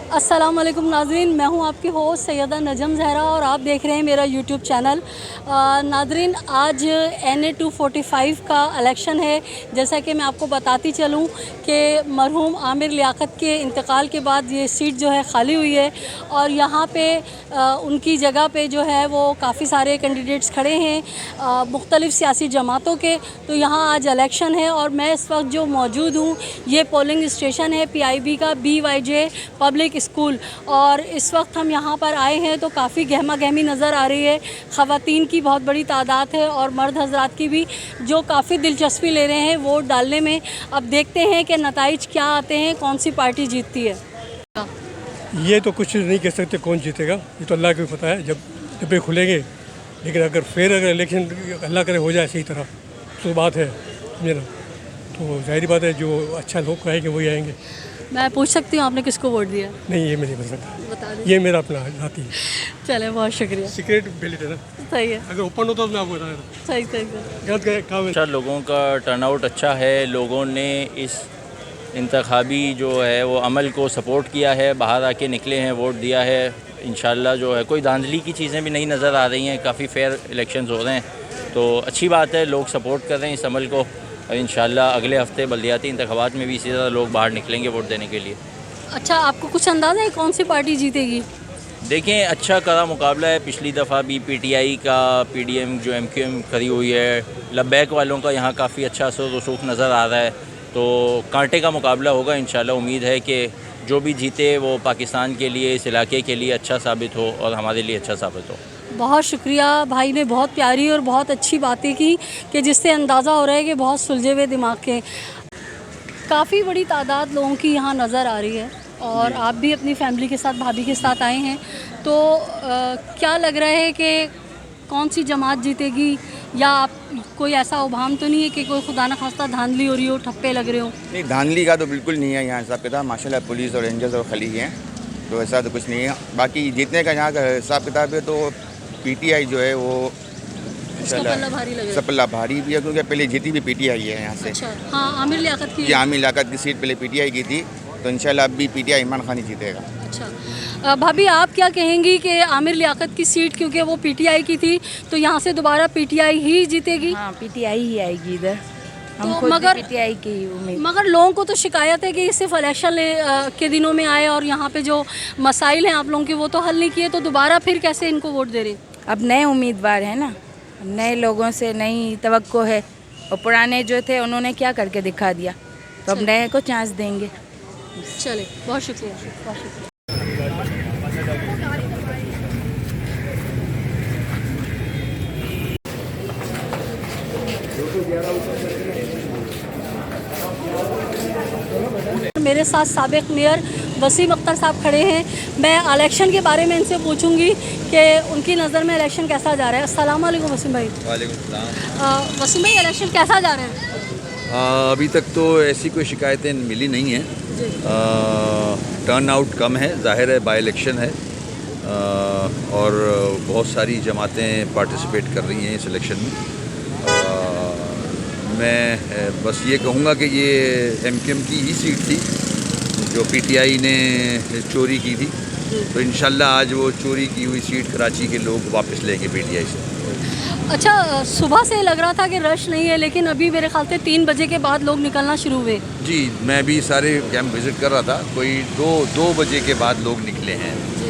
अस्सलाम वालेकुम नाज़रीन, मैं हूं आपकी होस्ट सैयदा नजम ज़हरा और आप देख रहे हैं मेरा यूट्यूब चैनल। नाज़रीन, आज NA 245 का इलेक्शन है। जैसा कि मैं आपको बताती चलूं कि मरहूम आमिर लियाकत के इंतकाल के बाद ये सीट जो है ख़ाली हुई है और यहाँ पे उनकी जगह पे जो है वो काफ़ी सारे कैंडिडेट्स खड़े हैं मुख्तलिफ़ सियासी जमातों के। तो यहाँ आज इलेक्शन है और मैं इस वक्त जो मौजूद हूँ ये पोलिंग स्टेशन है PIB का BYJ पब्लिक स्कूल, और इस वक्त हम यहाँ पर आए हैं तो काफ़ी गहमा गहमी नज़र आ रही है। ख़वातीन की बहुत बड़ी तादाद है और मर्द हजरात की भी, जो काफ़ी दिलचस्पी ले रहे हैं वोट डालने में। अब देखते हैं कि नताइज क्या आते हैं, कौन सी पार्टी जीतती है। ये तो कुछ नहीं कह सकते कौन जीतेगा, ये तो अल्लाह को भी पता है जब डब्बे खुलेंगे। लेकिन अगर इलेक्शन अल्लाह करे हो जाए सही तरह तो बात है, समझे ना, तो जाहिर बात है जो अच्छा लोग कहेंगे वही आएंगे। मैं पूछ सकती हूँ आपने किसको वोट दिया? नहीं, ये मैं नहीं बता सकता, बता दें। ये मेरा अपना जाती है। चले, बहुत शुक्रिया। सीक्रेट बैलेट है ना, सही है, अगर ओपन होता तो मैं आपको बता देता। सही सही। गलत काम है। अच्छा, लोगों का टर्नआउट अच्छा है। लोगों ने इस इंतखाबी जो है वो अमल को सपोर्ट किया है, बाहर आके निकले हैं, वोट दिया है। इंशाल्लाह जो है कोई धांधली की चीज़ें भी नहीं नज़र आ रही हैं, काफ़ी फेयर इलेक्शंस हो रहे हैं, तो अच्छी बात है। लोग सपोर्ट कर रहे हैं इस अमल को और इंशाल्लाह अगले हफ्ते बल्दियाती इंतखाबात में भी इसी तरह लोग बाहर निकलेंगे वोट देने के लिए। अच्छा, आपको कुछ अंदाज़ा है कौन सी पार्टी जीतेगी? देखें, अच्छा कड़ा मुकाबला है। पिछली दफ़ा भी PTI का PDM जो MQM खड़ी हुई है, लब्बैक वालों का यहाँ काफ़ी अच्छा असर रसूख नज़र आ रहा है, तो कांटे का मुकाबला होगा। इंशाल्लाह उम्मीद है कि जो भी जीते वो पाकिस्तान के लिए, इस इलाके के लिए अच्छा साबित हो और हमारे लिए अच्छा साबित हो। बहुत शुक्रिया, भाई ने बहुत प्यारी और बहुत अच्छी बातें की कि जिससे अंदाज़ा हो रहा है कि बहुत सुलझे हुए दिमाग के। काफ़ी बड़ी तादाद लोगों की यहाँ नज़र आ रही है और आप भी अपनी फैमिली के साथ, भाभी के साथ आए हैं, तो क्या लग रहा है कि कौन सी जमात जीतेगी, या आप कोई ऐसा उबाम तो नहीं है कि कोई खुदा न खास्ता धांधली हो रही हो, ठप्पे लग रहे हो? नहीं, धांधली का तो बिल्कुल नहीं है यहाँ हिसाब किताब। माशाल्लाह पुलिस और रेंजर्स और खली हैं, तो ऐसा तो कुछ नहीं है। बाकी जीतने का यहाँ का हिसाब किताब है तो PTI जो है वो पल्ला भारी लग रहा है। सपल्ला भारी भी है, क्योंकि पहले जीती भी PTI है यहाँ से। अच्छा, हाँ, आमिर लियाकत की। आमिर लियाकत की सीट पहले PTI की थी, तो इंशाल्लाह अब भी PTI इमरान खान ही जीतेगा। अच्छा, भाभी आप क्या कहेंगी कि आमिर लियाकत की सीट, क्योंकि वो PTI की थी, तो यहाँ से दोबारा PTI ही जीतेगी? हाँ, PTI ही आएगी इधर। हम तो खुद मगर PTI की उम्मीद। मगर लोगों को तो शिकायत है कि सिर्फ इलेक्शन के दिनों में आए और यहाँ पे जो मसाइल हैं आप लोगों के वो तो हल नहीं किए, तो दोबारा फिर कैसे इनको वोट दे रहे? अब नए उम्मीदवार हैं ना, नए लोगों से नई तवक्को है, और पुराने जो थे उन्होंने क्या करके दिखा दिया, तो अब नए को चांस देंगे। चले, बहुत शुक्रिया, बहुत शुक्रिया। मेरे साथ साबिक मेयर वसीम अख्तर साहब खड़े हैं। मैं इलेक्शन के बारे में इनसे पूछूंगी कि उनकी नज़र में इलेक्शन कैसा जा रहा है। अस्सलाम वालेकुम वसीम भाई। वालेकुम सलाम। वसीम भाई, इलेक्शन कैसा जा रहा है? अभी तक तो ऐसी कोई शिकायतें मिली नहीं हैं। टर्न आउट कम है, जाहिर है बाई इलेक्शन है, और बहुत सारी जमातें पार्टिसिपेट कर रही हैं इस इलेक्शन में। मैं बस ये कहूँगा कि ये MQM की ही सीट थी जो PTI ने चोरी की थी, तो इंशाल्लाह आज वो चोरी की हुई सीट कराची के लोग वापस लेंगे PTI से। अच्छा, सुबह से लग रहा था कि रश नहीं है, लेकिन अभी मेरे ख्याल से 3 बजे के बाद लोग निकलना शुरू हुए। जी, मैं भी सारे कैंप विज़िट कर रहा था, कोई 2 बजे के बाद लोग निकले हैं। जी,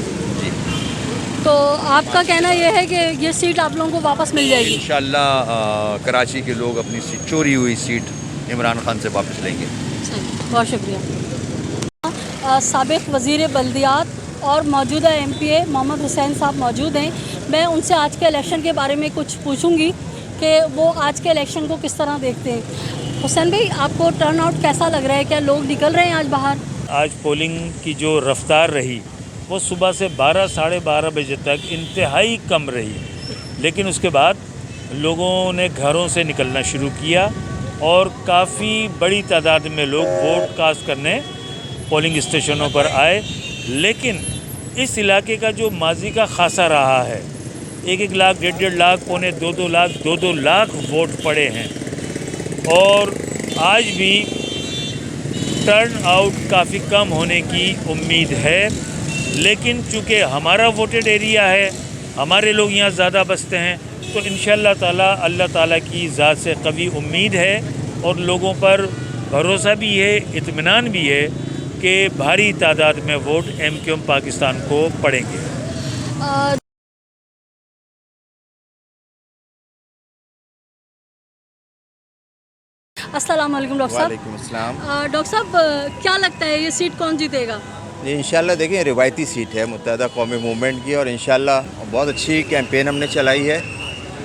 तो आपका कहना यह है कि ये सीट आप लोगों को वापस मिल जाएगी? इंशाल्लाह कराची के लोग अपनी चोरी हुई सीट इमरान खान से वापस लेंगे। बहुत शुक्रिया। साबिक वज़ीर बल्दियात और मौजूदा MPA मोहम्मद हुसैन साहब मौजूद हैं। मैं उनसे आज के इलेक्शन के बारे में कुछ पूछूंगी कि वो आज के इलेक्शन को किस तरह देखते हैं। हुसैन भाई, आपको टर्न आउट कैसा लग रहा है? क्या लोग निकल रहे हैं आज बाहर? आज पोलिंग की जो रफ्तार रही वो सुबह से 12 साढ़े 12 बजे तक इंतहाई कम रही, लेकिन उसके बाद लोगों ने घरों से निकलना शुरू किया और काफ़ी बड़ी तादाद में लोग वोट कास्ट करने पोलिंग स्टेशनों पर आए। लेकिन इस इलाके का जो माजी का खासा रहा है, 1-1 लाख, 1.5 लाख, पौने 2-2 लाख, 2-2 लाख वोट पड़े हैं, और आज भी टर्न आउट काफ़ी कम होने की उम्मीद है, लेकिन चूँकि हमारा वोटेड एरिया है, हमारे लोग यहाँ ज़्यादा बसते हैं, तो इंशाअल्लाह ताला अल्लाह ताला की ज़ात से कवी उम्मीद है और लोगों पर भरोसा भी है, इत्मीनान भी है कि भारी तादाद में वोट MQM पाकिस्तान को पड़ेंगे। अस्सलाम वालेकुम डॉक्टर साहब। वालेकुम अस्सलाम। डॉक्टर साहब क्या लगता है ये सीट कौन जीतेगा? ये इंशाल्लाह देखिए रिवायती सीट है मुत्तहदा कौमी मूवमेंट की, और इंशाल्लाह बहुत अच्छी कैंपेन हमने चलाई है,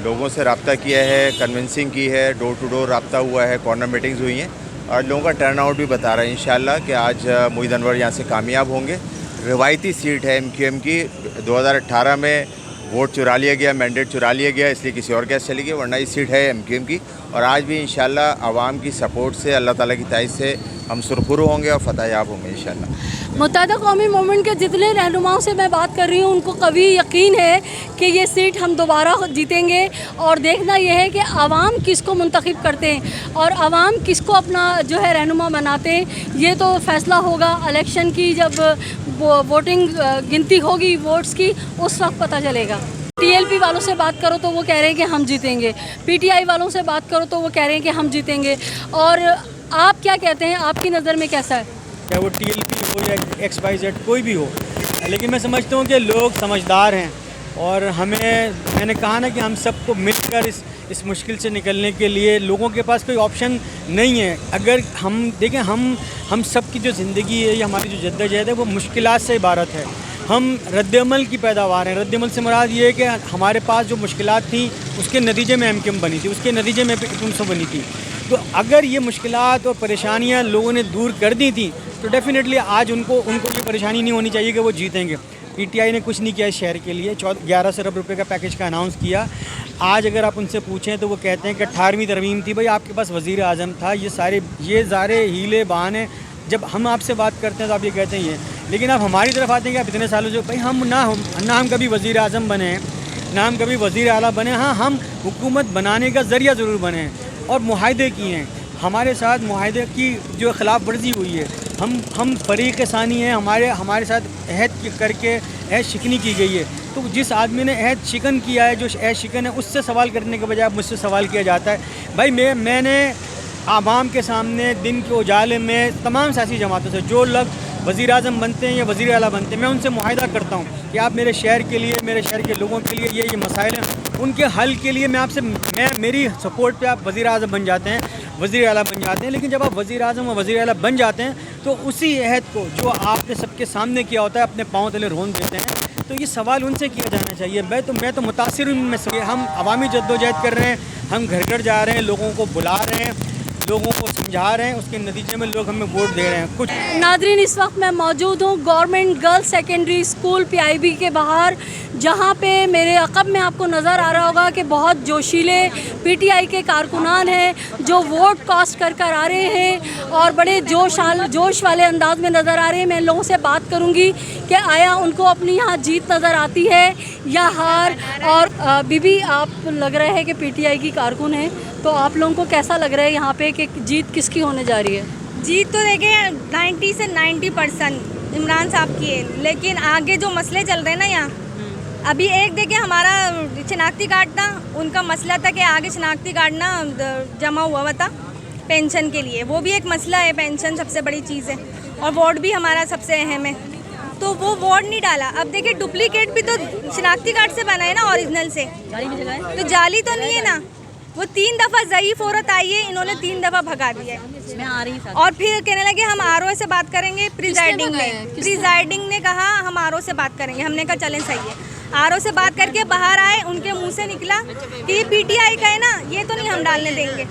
लोगों से रब्ता किया है, कन्विंसिंग की है, डोर टू डोर रब्ता हुआ है, कॉर्नर मीटिंग्स हुई हैं और लोगों का टर्न आउट भी बता रहा है इंशाल्लाह कि आज मोईद अनवर यहाँ से कामयाब होंगे। रिवायती सीट है MQM की। 2018 में वोट चुरा लिया गया, मैंडेट चुरा लिया गया, इसलिए किसी और के पास चली गई, वरना ये सीट है MQM की। और आज भी इंशाल्लाह आवाम की सपोर्ट से, अल्लाह ताला की ताईद से हम सुरखुरू होंगे और फतह याब होंगे इंशाल्लाह। मुत्तहदा कौमी मूवमेंट के जितने रहनुमाओं से मैं बात कर रही हूँ, उनको कभी यकीन है कि ये सीट हम दोबारा जीतेंगे। और देखना यह है कि आवाम किसको मुंतखब करते हैं और आवाम किसको अपना जो है रहनुमा बनाते हैं, ये तो फ़ैसला होगा इलेक्शन की, जब वोटिंग गिनती होगी वोट्स की, उस वक्त पता चलेगा। TLP वालों से बात करो तो वो कह रहे हैं कि हम जीतेंगे, PTI वालों से बात करो तो वो कह रहे हैं कि हम जीतेंगे। और आप क्या कहते हैं, आपकी नज़र में कैसा है? चाहे वो TLP हो या XYZ कोई भी हो, लेकिन मैं समझता हूँ कि लोग समझदार हैं और मैंने कहा ना कि हम सबको मिलकर इस मुश्किल से निकलने के लिए, लोगों के पास कोई ऑप्शन नहीं है। अगर हम देखें, हम सब की जो ज़िंदगी है या हमारी जो जद्दोजहद है वो मुश्किलात से इबारत है। हम रद्दअमल की पैदावार हैं। रद्दअमल से मुराद ये है कि हमारे पास जो मुश्किलात थी उसके नतीजे में MQM बनी थी, उसके नतीजे में 1900 बनी थी। तो अगर ये मुश्किलात और परेशानियाँ लोगों ने दूर कर दी थी तो डेफ़िनेटली आज उनको ये परेशानी नहीं होनी चाहिए कि वो जीतेंगे। PTI ने कुछ नहीं किया इस शहर के लिए, 11 अरब रुपये का पैकेज का अनाउंस किया। आज अगर आप उनसे पूछें तो वो कहते हैं कि 18वीं तरमीम थी। भाई आपके पास वज़ीर आज़म था, ये सारे हीले बहाने, जब हम आपसे बात करते हैं तो आप ये कहते हैं ये, लेकिन आप हमारी तरफ आते हैं कि आप इतने सालों से, भाई हम कभी वज़ीर आज़म बने हैं, ना हम कभी वज़ीर आला बने। हाँ, हम हुकूमत बनाने का ज़रिया ज़रूर बने हैं और मुआहदे किए हैं। हमारे साथ मुआहदे की जो ख़िलाफ़ वर्जी हुई है, हम फ़रीक़ सानी हैं, हमारे साथ अहद करके अहद शिकनी की गई है। तो जिस आदमी ने अहद शिकन किया है, जो अहद शिकन है, उससे सवाल करने के बजाय मुझसे सवाल किया जाता है। भाई मैंने आवाम के सामने दिन के उजाले में तमाम सियासी जमातों से, जो लोग वज़ीर आज़म बनते हैं या वज़ीर आला बनते हैं, मैं उनसे मुआहिदा करता हूँ कि आप मेरे शहर के लिए, मेरे शहर के लोगों के लिए ये मसाइल हैं, उनके हल के लिए मेरी सपोर्ट पे आप वज़ीर आज़म बन जाते हैं, वज़ीर आला बन जाते हैं। लेकिन जब आप वज़ीर आज़म और वज़ीर आला बन जाते हैं तो उसी अहद को जो आपने सबके सामने किया होता है अपने पाँव तले रोन देते हैं। तो ये सवाल उनसे किया जाना चाहिए। मैं तो मुतासिर हूँ में से। हम अवामी जद्दोजहद कर रहे हैं, हम घर घर जा रहे हैं, लोगों को बुला रहे हैं, लोगों को समझा रहे हैं, उसके नतीजे में लोग हमें वोट दे रहे हैं। कुछ नादरीन, इस वक्त मैं मौजूद हूँ government girls secondary school PIB के बाहर, जहाँ पे मेरे अक़ब में आपको नज़र आ रहा होगा कि बहुत जोशीले PTI के कारकुनान हैं जो वोट कास्ट कर आ रहे हैं और बड़े जोश वाले अंदाज में नज़र आ रहे हैं। मैं इन लोगों से बात करूँगी कि आया उनको अपनी यहाँ जीत नज़र आती है या हार। और बीबी, आप लग रहा है कि PTI की कारकुन हैं, तो आप लोगों को कैसा लग रहा है यहाँ पे कि जीत किसकी होने जा रही है? जीत तो देखिए 90 से 90% इमरान साहब की है, लेकिन आगे जो मसले चल रहे हैं ना यहाँ, अभी एक देखिए हमारा शनाख्ती कार्ड था, उनका मसला था कि आगे शनाख्ती कार्ड ना जमा हुआ था पेंशन के लिए, वो भी एक मसला है। पेंशन सबसे बड़ी चीज़ है और वोट भी हमारा सबसे अहम है, तो वो वोट नहीं डाला। अब देखिए डुप्लीकेट भी तो शनाख्ती कार्ड से बना है ना, ओरिजिनल से, तो जाली तो नहीं है ना। वो 3 दफ़ा ज़ईफ़ औरत आई है, इन्होंने 3 दफ़ा भगा दिया है। और फिर कहने लगे हम RO से बात करेंगे। प्रिजाइडिंग ने कहा हम RO से बात करेंगे। हमने कहा चलें, सही है। RO से बात करके बाहर आए, उनके मुंह से निकला कि ये PTI का है ना, ये तो नहीं हम डालने देंगे।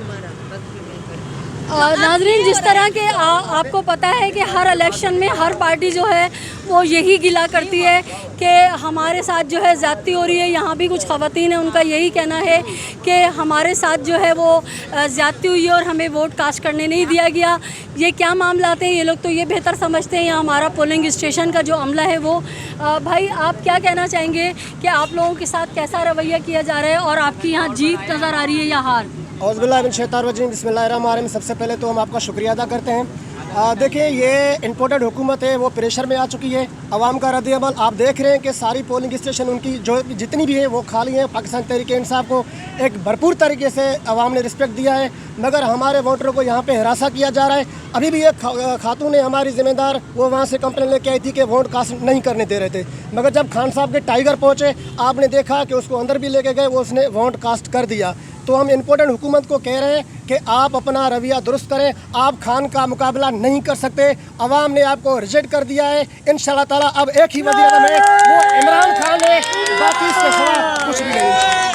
नाज़रीन, जिस तरह के आपको पता है कि हर इलेक्शन में हर पार्टी जो है वो यही गिला करती है कि हमारे साथ जो है ज़्यादती हो रही है। यहाँ भी कुछ ख़वातीन हैं, उनका यही कहना है कि हमारे साथ जो है वो ज़्यादती हुई है और हमें वोट कास्ट करने नहीं दिया गया। ये क्या मामला हैं, ये लोग तो ये बेहतर समझते हैं। यहाँ हमारा पोलिंग स्टेशन का जो अमला है वो भाई, आप क्या कहना चाहेंगे कि आप लोगों के साथ कैसा रवैया किया जा रहा है और आपकी यहाँ जीत नज़र आ रही है या हार? औज़ुबिल्लाहि मिनश शैतानिर रजीम, बिस्मिल्लाहिर्रहमानिर्रहीम। सबसे पहले तो हम आपका शुक्रिया अदा करते हैं देखिए, ये इम्पोर्टेड हुकूमत है, वो प्रेशर में आ चुकी है। आवाम का रद्द-ए-अमल आप देख रहे हैं कि सारी पोलिंग स्टेशन उनकी जो जितनी भी है वो खाली हैं। पाकिस्तान तहरीक इंसाफ को एक भरपूर तरीके से आवाम ने रिस्पेक्ट दिया है, मगर हमारे वोटरों को यहाँ पे हरासा किया जा रहा है। अभी भी एक खातून है हमारी ज़िम्मेदार, वो वहाँ से कंप्लेन लेके आई थी कि वोट कास्ट नहीं करने दे रहे थे, मगर जब खान साहब के टाइगर पहुँचे आपने देखा कि उसको अंदर भी लेके गए, वो उसने वोट कास्ट कर दिया। तो हम इम्पोर्टेंट हुकूमत को कह रहे हैं कि आप अपना रवैया दुरुस्त करें, आप खान का मुकाबला नहीं कर सकते। अवाम ने आपको रिजेक्ट कर दिया है। इंशाल्लाह ताला अब एक ही वज़ीर आज़म है, वो इमरान खान है, बाकी इसके सिवा कुछ भी नहीं।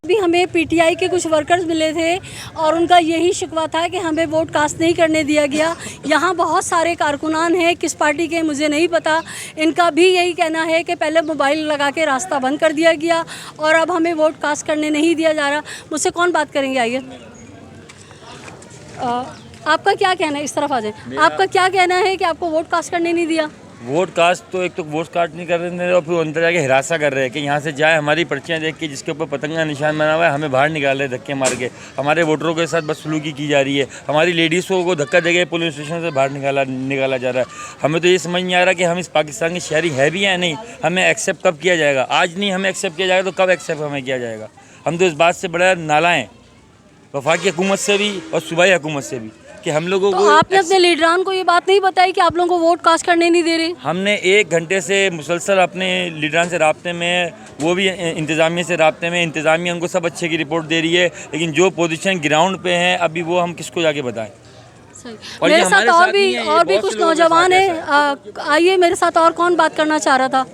भी हमें पीटीआई के कुछ वर्कर्स मिले थे और उनका यही शिकवा था कि हमें वोट कास्ट नहीं करने दिया गया। यहाँ बहुत सारे कारकुनान हैं, किस पार्टी के मुझे नहीं पता, इनका भी यही कहना है कि पहले मोबाइल लगा के रास्ता बंद कर दिया गया और अब हमें वोट कास्ट करने नहीं दिया जा रहा। मुझसे कौन बात करेंगे, आइए। आपका क्या कहना है, इस तरफ आ जाए। आपका क्या कहना है कि आपको वोट कास्ट करने नहीं दिया? वोट कास्ट तो एक तो वोट कास्ट नहीं कर रहे थे और फिर अंदर जाके हिरासा कर रहे हैं कि यहाँ से जाए, हमारी पर्चियाँ देख के जिसके ऊपर पतंगा निशान बना हुआ है हमें बाहर निकाल रहे धक्के मार के। हमारे वोटरों के साथ बदसलूकी की जा रही है, हमारी लेडीज़ों को धक्का दे के पुलिस स्टेशन से बाहर निकाला जा रहा है। हमें तो ये समझ नहीं आ रहा कि हम इस पाकिस्तान के शहरी है भी या नहीं, हमें एक्सेप्ट कब किया जाएगा। आज नहीं हमें एक्सेप्ट किया जाएगा तो कब एक्सेप्ट हमें किया जाएगा। हम तो इस बात से बड़ा नाला हैं, वफाकी हुकूमत से भी और सूबाई हुकूमत से भी, कि हम लोगों को। आपने अपने लीडरान को ये बात नहीं बताई कि आप लोगों को वोट कास्ट करने नहीं दे रहे? हमने 1 घंटे से मुसलसल अपने लीडरान से राब्ते में, वो भी इंतज़ामिया से राब्ते में। इंतज़ामिया उनको सब अच्छे की रिपोर्ट दे रही है, लेकिन जो पोजीशन ग्राउंड पे है अभी वो हम किसको जाके बताएं। मेरे साथ और भी कुछ नौजवान हैं, आइए मेरे साथ। और कौन बात करना चाह रहा था?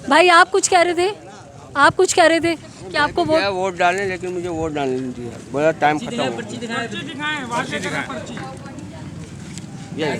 भाई आप कुछ कह रहे थे, आप कुछ कह रहे थे कि आपको वोट डालने, लेकिन मुझे वोट डालने नहीं दिया, बोला टाइम खत्म हो गया।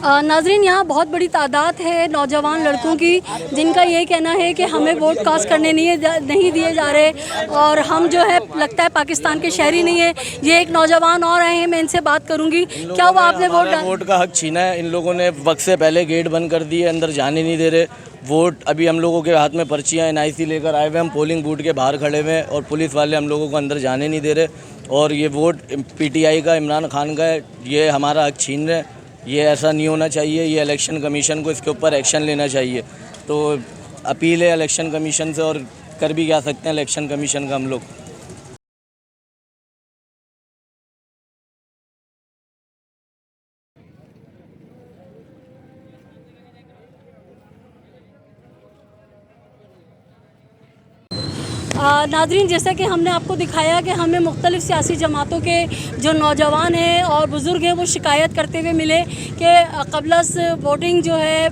नाजरीन, यहाँ बहुत बड़ी तादाद है नौजवान लड़कों की जिनका ये कहना है कि हमें वोट कास्ट करने नहीं दिए जा रहे और हम जो है लगता है पाकिस्तान के शहरी नहीं है। ये एक नौजवान और आए हैं, मैं इनसे बात करूँगी। क्या हुआ, आपने वोट का हक छीना है? इन लोगों ने वक्त से पहले गेट बंद कर दिए, अंदर जाने नहीं दे रहे। वोट अभी हम लोगों के हाथ में पर्चियाँ NIC लेकर आए हुए, हम पोलिंग बूथ के बाहर खड़े हुए हैं और पुलिस वाले हम लोगों को अंदर जाने नहीं दे रहे। और ये वोट PTI का, इमरान खान का है, ये हमारा हक छीन रहे हैं। ये ऐसा नहीं होना चाहिए। ये इलेक्शन कमीशन को इसके ऊपर एक्शन लेना चाहिए। तो अपील है इलेक्शन कमीशन से, और कर भी क्या सकते हैं इलेक्शन कमीशन का हम लोग। नाज़रीन, जैसा कि हमने आपको दिखाया कि हमें मुख्तलिफ़ सियासी जमातों के जो नौजवान हैं और बुज़ुर्ग हैं वो शिकायत करते हुए मिले कि क़ब्लस वोटिंग जो है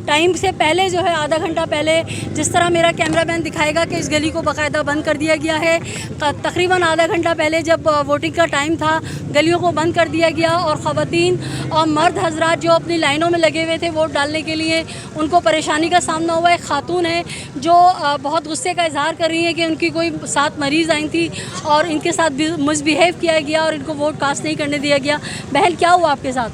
टाइम से पहले जो है आधा घंटा पहले, जिस तरह मेरा कैमरामैन दिखाएगा कि इस गली को बाकायदा बंद कर दिया गया है। तकरीबन आधा घंटा पहले जब वोटिंग का टाइम था, गलियों को बंद कर दिया गया और ख़वातीन और मर्द हजरात जो अपनी लाइनों में लगे हुए थे वोट डालने के लिए, उनको परेशानी का सामना हुआ। एक खातून है जो बहुत गुस्से का इजहार कर रही है कि उनकी कोई 7 मरीज़ आई थी और इनके साथ मिसबिहेव किया गया और इनको वोट कास्ट नहीं करने दिया गया। बहन, क्या हुआ आपके साथ?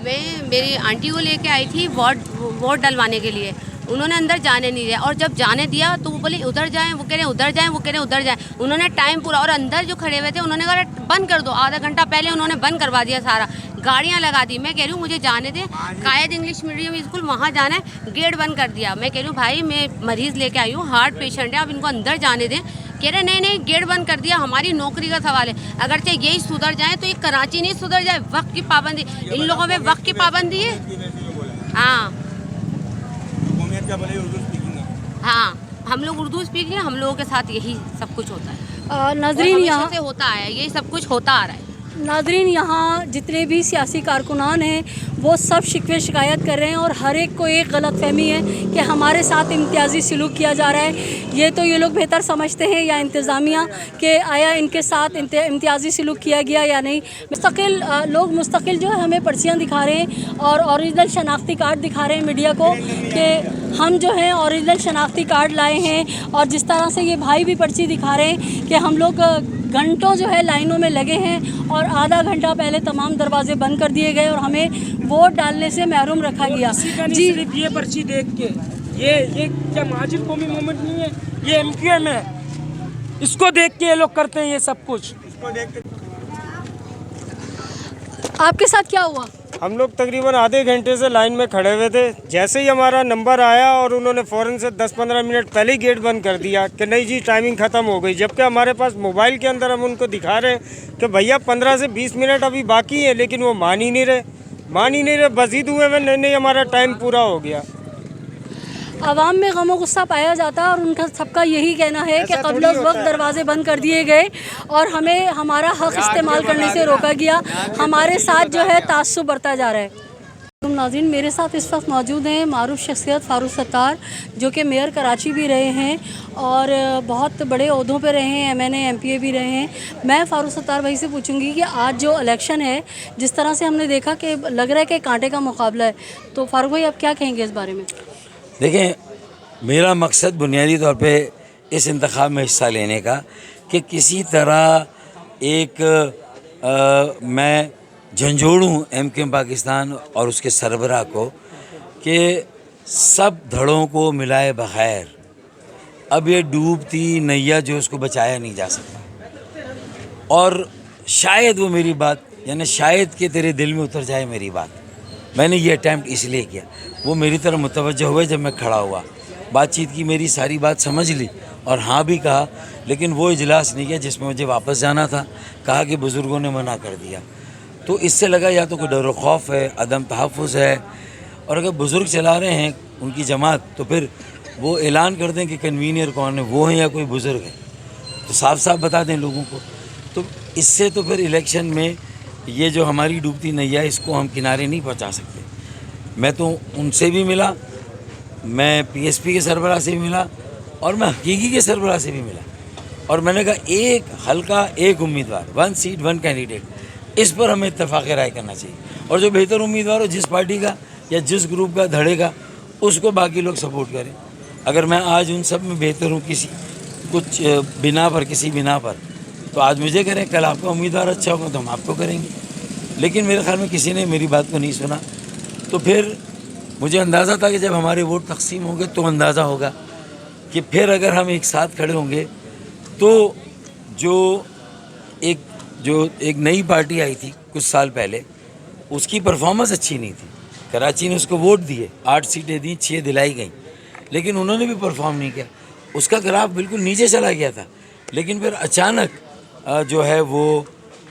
मैं मेरी आंटी को लेके आई थी वोट डलवाने के लिए। उन्होंने अंदर जाने नहीं दिया और जब जाने दिया तो वो बोले उधर जाएं, वो कह रहे उधर जाएं, वो कह रहे उधर जाएं। उन्होंने टाइम पूरा, और अंदर जो खड़े हुए थे उन्होंने कहा बंद कर दो। आधा घंटा पहले उन्होंने बंद करवा दिया, सारा गाड़ियाँ लगा दी। मैं कह रही हूँ मुझे जाने दें, कायद इंग्लिश मीडियम स्कूल वहाँ जाना है, गेट बंद कर दिया। मैं कह रही हूँ भाई मैं मरीज़ लेके आई हूँ, हार्ट पेशेंट है, आप इनको अंदर जाने दें। कह रहे नहीं गेट बंद कर दिया, हमारी नौकरी का सवाल है। अगर चाहे यही सुधर जाए तो ये कराची नहीं सुधर जाए। वक्त की पाबंदी, इन लोगों में वक्त की पाबंदी है। हाँ, हम लोग उर्दू स्पीकिंग है, हम लोगों के साथ यही सब कुछ होता है। नाज़रीन, यहाँ से होता है, यही सब कुछ होता आ रहा है। नाज़रीन, यहाँ जितने भी सियासी कारकुनान हैं वो सब शिकवे शिकायत कर रहे हैं और हर एक को एक गलत फहमी है कि हमारे साथ इम्तियाज़ी सलूक किया जा रहा है। ये तो ये लोग बेहतर समझते हैं या इंतज़ामिया कि आया इनके साथ इम्तियाज़ी सलूक किया गया या नहीं। लोग मुस्तकिल जो है हमें पर्चियाँ दिखा रहे हैं और ओरिजिनल शनाख्ती कार्ड दिखा रहे हैं मीडिया को कि हम जो हैं ओरिजिनल शनाख्ती कार्ड लाए हैं। और जिस तरह से ये भाई भी पर्ची दिखा रहे हैं कि हम लोग घंटों जो है लाइनों में लगे हैं और आधा घंटा पहले तमाम दरवाजे बंद कर दिए गए और हमें वोट डालने से महरूम रखा गया। जी, ये पर्ची देख के ये क्या महाजिर कौमी मूवमेंट नहीं है, ये MQM है। इसको देख के ये लोग करते हैं ये सब कुछ। आपके साथ क्या हुआ? हम लोग तकरीबन आधे घंटे से लाइन में खड़े हुए थे। जैसे ही हमारा नंबर आया और उन्होंने फ़ौरन से 10-15 मिनट पहले ही गेट बंद कर दिया कि नहीं जी टाइमिंग ख़त्म हो गई, जबकि हमारे पास मोबाइल के अंदर हम उनको दिखा रहे हैं कि भैया 15 से 20 मिनट अभी बाकी है, लेकिन वो मान ही नहीं रहे, मज़ीद हुए हुए नहीं हमारा टाइम पूरा हो गया। आवाम में गम और गुस्सा पाया जाता है और उनका सबका यही कहना है कि कबल वक्त दरवाजे बंद कर दिए गए और हमें हमारा हक़ इस्तेमाल करने से रोका गया। हमारे साथ जो है तासुब बढ़ता जा रहा है। नाज़रीन, मेरे साथ इस वक्त मौजूद हैं मारूफ शख्सियत फ़ारूक सत्तार, जो कि मेयर कराची भी रहे हैं और बहुत बड़े ओहदों पे रहे हैं, MNA MPA भी रहे हैं। मैं फ़ारूक सत्तार भाई से पूछूंगी कि आज जो इलेक्शन है, जिस तरह से हमने देखा कि लग रहा है कि कांटे का मुकाबला है, तो फ़ारूक भाई आप क्या कहेंगे इस बारे में? देखें, मेरा मकसद बुनियादी तौर पे इस इंतखाब में हिस्सा लेने का कि किसी तरह मैं झंझोड़ूँ MKM पाकिस्तान और उसके सरबराह को कि सब धड़ों को मिलाए बगैर अब ये डूबती नैया जो उसको बचाया नहीं जा सकता। और शायद वो मेरी बात, यानी शायद कि तेरे दिल में उतर जाए मेरी बात, मैंने ये अटैम्प्ट इसलिए किया। वो मेरी तरफ मुतवज्जह हुए, जब मैं खड़ा हुआ, बातचीत की, मेरी सारी बात समझ ली और हाँ भी कहा, लेकिन वो इजलास नहीं किया जिसमें मुझे वापस जाना था। कहा कि बुज़ुर्गों ने मना कर दिया, तो इससे लगा या तो कोई डर खौफ है, अदम तहफ़्फ़ुज़ है, और अगर बुज़ुर्ग चला रहे हैं उनकी जमात तो फिर वो ऐलान कर दें कि कन्वीनियर कौन है, वो है या कोई बुज़ुर्ग है, तो साफ साफ बता दें लोगों को। तो इससे तो फिर इलेक्शन में ये जो हमारी डूबती नैया, इसको हम किनारे नहीं पहुंचा सकते। मैं तो उनसे भी मिला, मैं PSP के सरबराह से भी मिला और मैं हकीकी के सरबराह से भी मिला, और मैंने कहा एक हल्का, एक उम्मीदवार, 1 सीट 1 कैंडिडेट, इस पर हमें इत्तेफाक राय करना चाहिए। और जो बेहतर उम्मीदवार हो, जिस पार्टी का या जिस ग्रुप का धड़ेगा, उसको बाकी लोग सपोर्ट करें। अगर मैं आज उन सब में बेहतर हूँ किसी किसी बिना पर, तो आज मुझे करें, कल आपका उम्मीदवार अच्छा होगा तो हम आपको करेंगे। लेकिन मेरे ख्याल में किसी ने मेरी बात को नहीं सुना, तो फिर मुझे अंदाज़ा था कि जब हमारे वोट तकसीम होंगे तो अंदाज़ा होगा कि फिर अगर हम एक साथ खड़े होंगे तो जो एक नई पार्टी आई थी कुछ साल पहले, उसकी परफॉर्मेंस अच्छी नहीं थी। कराची ने उसको वोट दिए, 8 सीटें दी, 6 दिलाई गई, लेकिन उन्होंने भी परफॉर्म नहीं किया। उसका ग्राफ बिल्कुल नीचे चला गया था, लेकिन फिर अचानक जो है वो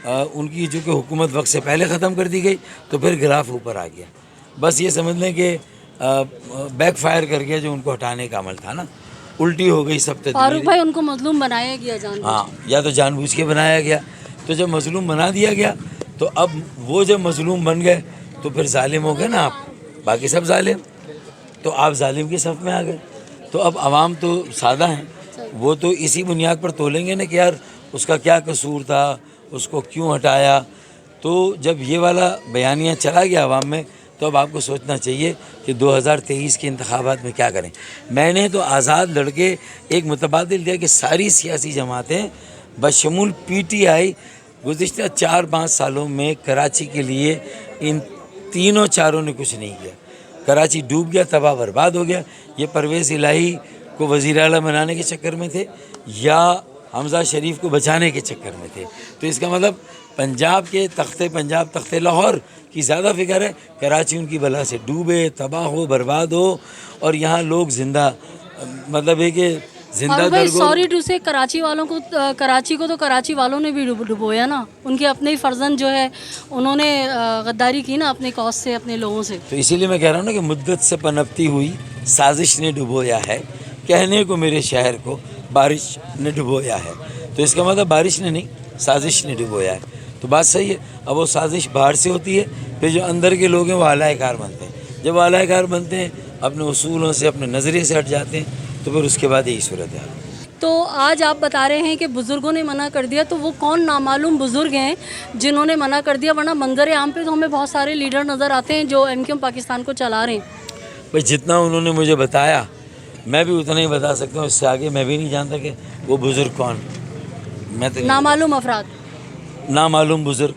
उनकी जो कि हुकूमत वक्त से पहले ख़त्म कर दी गई, तो फिर ग्राफ ऊपर आ गया। बस ये समझ लें कि बैकफायर कर गया जो उनको हटाने का अमल था ना, उल्टी हो गई सब। फारूक भाई, उनको मजलूम बनाया गया जानबूझ? हाँ, या तो जानबूझ के बनाया गया। तो जब मजलूम बना दिया गया, तो अब वो जब मजलूम बन गए तो फिर जालिम हो गए ना आप, बाकी सब जालिम, तो आप जालिम की सफ़ में आ गए। तो अब आवाम तो सादा हैं, वो तो इसी बुनियाद पर तोलेंगे ना कि यार उसका क्या कसूर था, उसको क्यों हटाया। तो जब ये वाला बयानिया चला गया आवाम में, तो अब आपको सोचना चाहिए कि 2023 के इंतखाबात में क्या करें। मैंने तो आज़ाद लड़के एक मुतबादिल दिया कि सारी सियासी जमातें बशमूल PTI गुज़िश्ता 4-5 सालों में कराची के लिए इन तीनों चारों ने कुछ नहीं किया। कराची डूब गया, तबाह बर्बाद हो गया। ये परवेज़ इलाही को वज़ीर आला बनाने के चक्कर में थे या हमजा शरीफ को बचाने के चक्कर में थे। तो इसका मतलब पंजाब के तख्ते लाहौर की ज़्यादा फिक्र है, कराची उनकी बला से डूबे, तबाह हो, बर्बाद हो, और यहाँ लोग जिंदा, मतलब है कि जिंदा दरगो। सॉरी टू से कराची वालों को, कराची को तो कराची वालों ने भी डुबोया ना। उनके अपने ही फर्जंद जो है उन्होंने गद्दारी की ना अपने कौस से, अपने लोगों से। तो इसीलिए मैं कह रहा हूँ ना कि मुद्दत से पनपती हुई साजिश ने डुबोया है, कहने को मेरे शहर को बारिश ने डुबोया है। तो इसका मतलब बारिश ने नहीं, साजिश ने डुबोया है। तो बात सही है। अब वो साजिश बाहर से होती है, फिर जो अंदर के लोग हैं वो आलाएकार बनते हैं। जब आलाएकार बनते हैं, अपने उसूलों से, अपने नज़रिए से हट जाते हैं, तो फिर उसके बाद यही सूरत है। तो आज आप बता रहे हैं कि बुज़ुर्गों ने मना कर दिया, तो वो कौन नामालूम बुज़ुर्ग हैं जिन्होंने मना कर दिया? वरना मंजर आम पे तो हमें बहुत सारे लीडर नज़र आते हैं जो MKM पाकिस्तान को चला रहे हैं। भाई जितना उन्होंने मुझे बताया मैं भी उतना ही बता सकता हूँ, इससे आगे मैं भी नहीं जानता कि वो बुज़ुर्ग कौन। मैं तो नामालूम अफराद, नामालूम बुज़ुर्ग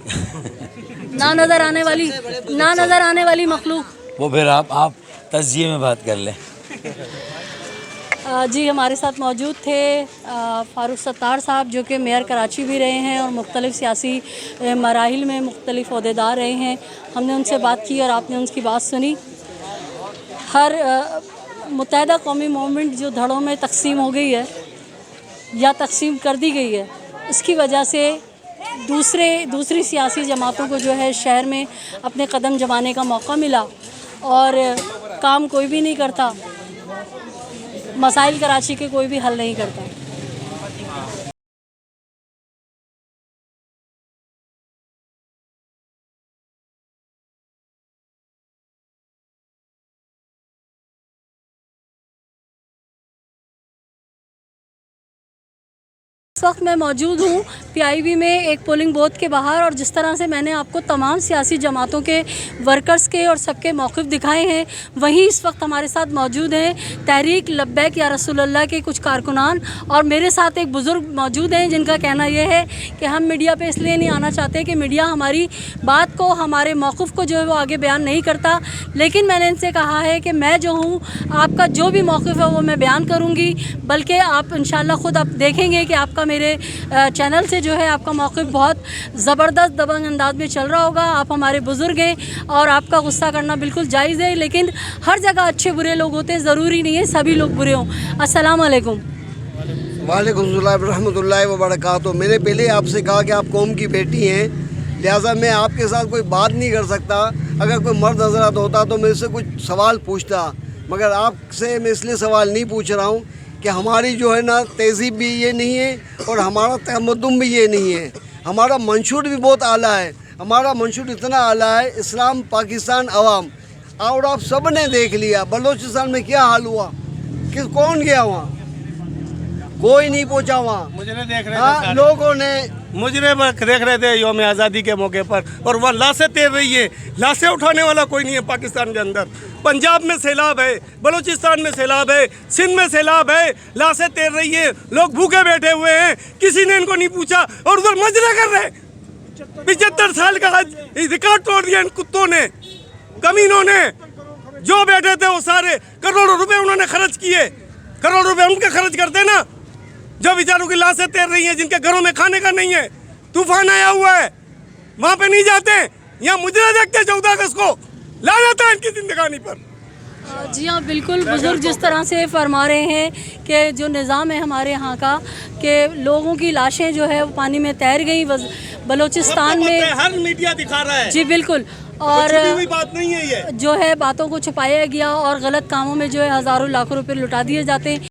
ना नज़र आने वाली मखलूक। वो फिर आप तज़िये में बात कर लें। जी हमारे साथ मौजूद थे फ़ारूक सत्तार साहब, जो कि मेयर कराची भी रहे हैं और मुख्तलिफ़ सियासी मराहिल में मुख्तलिफ़ ओहदेदार रहे हैं। हमने उनसे बात की और आपने उनकी बात सुनी। हर मुत्तहदा कौमी मूवमेंट जो धड़ों में तकसीम हो गई है या तकसीम कर दी गई है, इसकी वजह से दूसरी सियासी जमातों को जो है शहर में अपने कदम जमाने का मौका मिला और काम कोई भी नहीं करता, मसाइल कराची के कोई भी हल नहीं करता। इस वक्त मैं मौजूद हूँ PIB में एक पोलिंग बूथ के बाहर, और जिस तरह से मैंने आपको तमाम सियासी जमातों के वर्कर्स के और सबके मौक़िफ़ दिखाए हैं, वहीं इस वक्त हमारे साथ मौजूद हैं तहरीक लब्बैक या रसूलुल्लाह के कुछ कारकुनान, और मेरे साथ एक बुज़ुर्ग मौजूद हैं जिनका कहना यह है कि हम मीडिया पे इसलिए नहीं आना चाहते कि मीडिया हमारी बात को, हमारे मौक़िफ़ को जो है वो आगे बयान नहीं करता, लेकिन मैंने इनसे कहा है कि मैं जो हूँ आपका जो भी मौक़िफ़ है वो मैं बयान करूँगी, बल्कि आप इंशाअल्लाह ख़ुद आप देखेंगे कि आपका मेरे चैनल से जो है आपका मौक़िफ़ बहुत ज़बरदस्त दबंग अंदाज में चल रहा होगा। आप हमारे बुज़ुर्ग हैं और आपका गुस्सा करना बिल्कुल जायज़ है, लेकिन हर जगह अच्छे बुरे लोग होते हैं, ज़रूरी नहीं है सभी लोग बुरे हों। अस्सलाम वालेकुम। वालेकुम सलाम रहमतुल्लाहि व बरकातुहू। मैंने पहले आपसे कहा कि आप कौम की बेटी हैं, लिहाजा मैं आपके साथ कोई बात नहीं कर सकता। अगर कोई मर्द हज़रात होता तो मेरे से कुछ सवाल पूछता, मगर आपसे मैं इसलिए सवाल नहीं पूछ रहा हूँ कि हमारी जो है ना तहज़ीब भी ये नहीं है और हमारा तमद्दुन भी ये नहीं है। हमारा मंशूर भी बहुत आला है, हमारा मंशूर इतना आला है, इस्लाम पाकिस्तान अवाम। और आप सब ने देख लिया बलूचिस्तान में क्या हाल हुआ, कौन गया वहाँ, कोई नहीं पहुँचा वहाँ। मुझे देख रहे लोगों ने मुझे देख रहे थे यौम आज़ादी के मौके पर, और वह लाशें तैर रही है। लाशें उठाने वाला कोई नहीं है पाकिस्तान के अंदर। पंजाब में सैलाब है, बलूचिस्तान में सैलाब है, सिंध में सैलाब है, लाशें तैर रही है, लोग भूखे बैठे हुए हैं, किसी ने इनको नहीं पूछा और उधर मजरे कर रहे। 75 साल का रिकॉर्ड तोड़ दिया इन कुत्तों ने, कमीनों ने। जो बैठे थे वो सारे करोड़ों रुपए उन्होंने खर्च किए, करोड़ों रुपए उनके खर्च करते ना। जो बेचारों की लाशें तैर रही हैं, जिनके घरों में खाने का नहीं है, तूफान आया हुआ है, वहाँ पे नहीं जाते। यहाँ मुजरे देखते 14 अगस्त को ला जाता है इनकी जिंदगानी पर। जी हाँ, बिल्कुल बुज़ुर्ग जिस तरह से फरमा रहे हैं कि जो निज़ाम है हमारे यहाँ का, कि लोगों की लाशें जो है वो पानी में तैर गई बलूचिस्तान में। हर मीडिया दिखा रहा है। जी बिल्कुल, और हुई बात नहीं है ये। जो है बातों को छुपाया गया और गलत कामों में जो है हज़ारों लाखों रुपए लुटा दिए जाते हैं।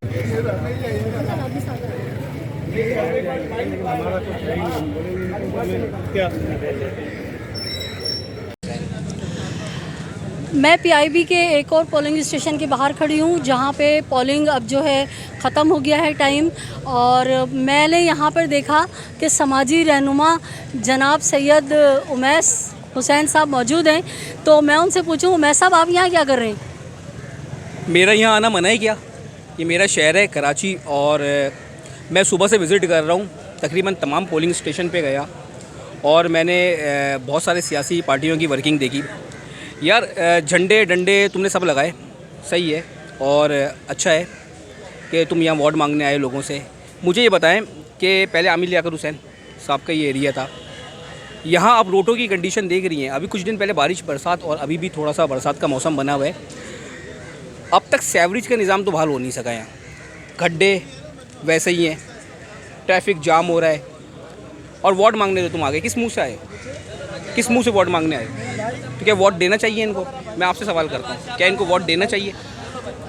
मैं PIB के एक और पोलिंग स्टेशन के बाहर खड़ी हूँ, जहाँ पे पोलिंग अब जो है ख़त्म हो गया है टाइम, और मैंने यहाँ पर देखा कि समाजी रहनुमा जनाब सैयद उमैस हुसैन साहब मौजूद हैं। तो मैं उनसे पूछूँ, उमैस साहब आप यहाँ क्या कर रहे हैं? मेरा यहाँ आना मना है क्या? ये मेरा शहर है कराची, और मैं सुबह से विज़िट कर रहा हूँ, तकरीबन तमाम पोलिंग स्टेशन पे गया और मैंने बहुत सारे सियासी पार्टियों की वर्किंग देखी। यार झंडे डंडे तुमने सब लगाए, सही है और अच्छा है कि तुम यहाँ वोट मांगने आए लोगों से। मुझे ये बताएं कि पहले आमिर लियाकत हुसैन साहब का ये एरिया था, यहाँ आप रोडों की कंडीशन देख रही हैं। अभी कुछ दिन पहले बारिश बरसात, और अभी भी थोड़ा सा बरसात का मौसम बना हुआ है। अब तक सेवरेज का निज़ाम तो बहाल हो नहीं सका। यहाँ गड्ढे वैसे ही हैं, ट्रैफिक जाम हो रहा है, और वोट मांगने तो तुम आ गए। किस मुँह से आए, किस मुँह से वोट मांगने आए? तो क्या वोट देना चाहिए इनको? मैं आपसे सवाल करता हूँ, क्या इनको वोट देना चाहिए?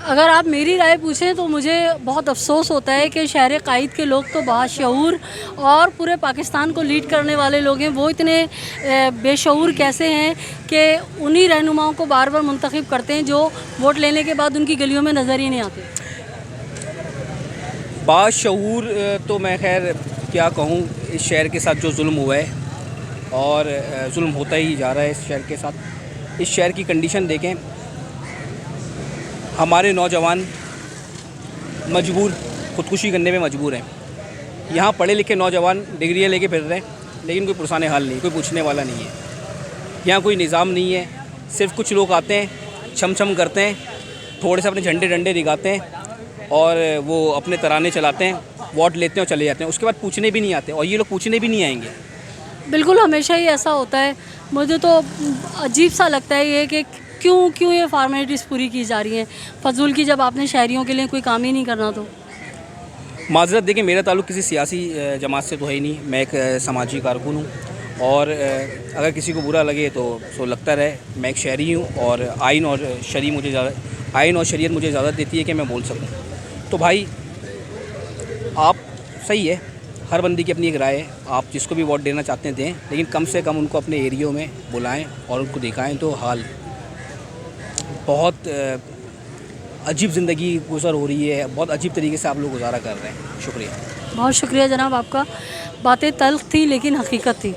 अगर आप मेरी राय पूछें तो मुझे बहुत अफसोस होता है कि शहर कायद के लोग तो बाशऊर और पूरे पाकिस्तान को लीड करने वाले लोग हैं, वो इतने बेशऊर कैसे हैं कि उन्हीं रहनुमाओं को बार बार मुंतखब करते हैं जो वोट लेने के बाद उनकी गलियों में नज़र ही नहीं आते। बाशऊर तो मैं खैर क्या कहूँ, इस शहर के साथ जो जुल्म हुआ है और जुल्म होता ही जा रहा है इस शहर के साथ। इस शहर की कंडीशन देखें, हमारे नौजवान मजबूर, ख़ुदकुशी करने में मजबूर हैं। यहाँ पढ़े लिखे नौजवान डिग्रियाँ लेके फिर रहे हैं, लेकिन कोई पुरसाने हाल नहीं, कोई पूछने वाला नहीं है। यहाँ कोई निज़ाम नहीं है, सिर्फ कुछ लोग आते हैं, छम छम करते हैं, थोड़े से अपने झंडे डंडे दिखाते हैं, और वो अपने तराने चलाते हैं, वोट लेते हैं और चले जाते हैं, उसके बाद पूछने भी नहीं आते और ये लोग पूछने भी नहीं आएंगे। बिल्कुल, हमेशा ही ऐसा होता है। मुझे तो अजीब सा लगता है ये कि क्यों ये फॉर्मेलिटीज़ पूरी की जा रही हैं फजूल की, जब आपने शहरियों के लिए कोई काम ही नहीं करना। तो माजरत देखिए, मेरा ताल्लुक़ किसी सियासी जमात से तो है ही नहीं, मैं एक समाजी कारकुन हूँ और अगर किसी को बुरा लगे तो सो लगता रहे। मैं एक शहरी हूँ और आइन और शरीयत मुझे इजाज़त देती है कि मैं बोल सकूँ। तो भाई आप सही है, हर बंदी की अपनी एक राय है, आप जिसको भी वोट देना चाहते हैं दें, लेकिन कम से कम उनको अपने एरियो में बुलाएं और उनको दिखाएं। तो हाल बहुत अजीब ज़िंदगी गुजर हो रही है, बहुत अजीब तरीके से आप लोग गुजारा कर रहे हैं। शुक्रिया, बहुत शुक्रिया जनाब आपका। बातें तल्ख थी लेकिन हकीकत थी।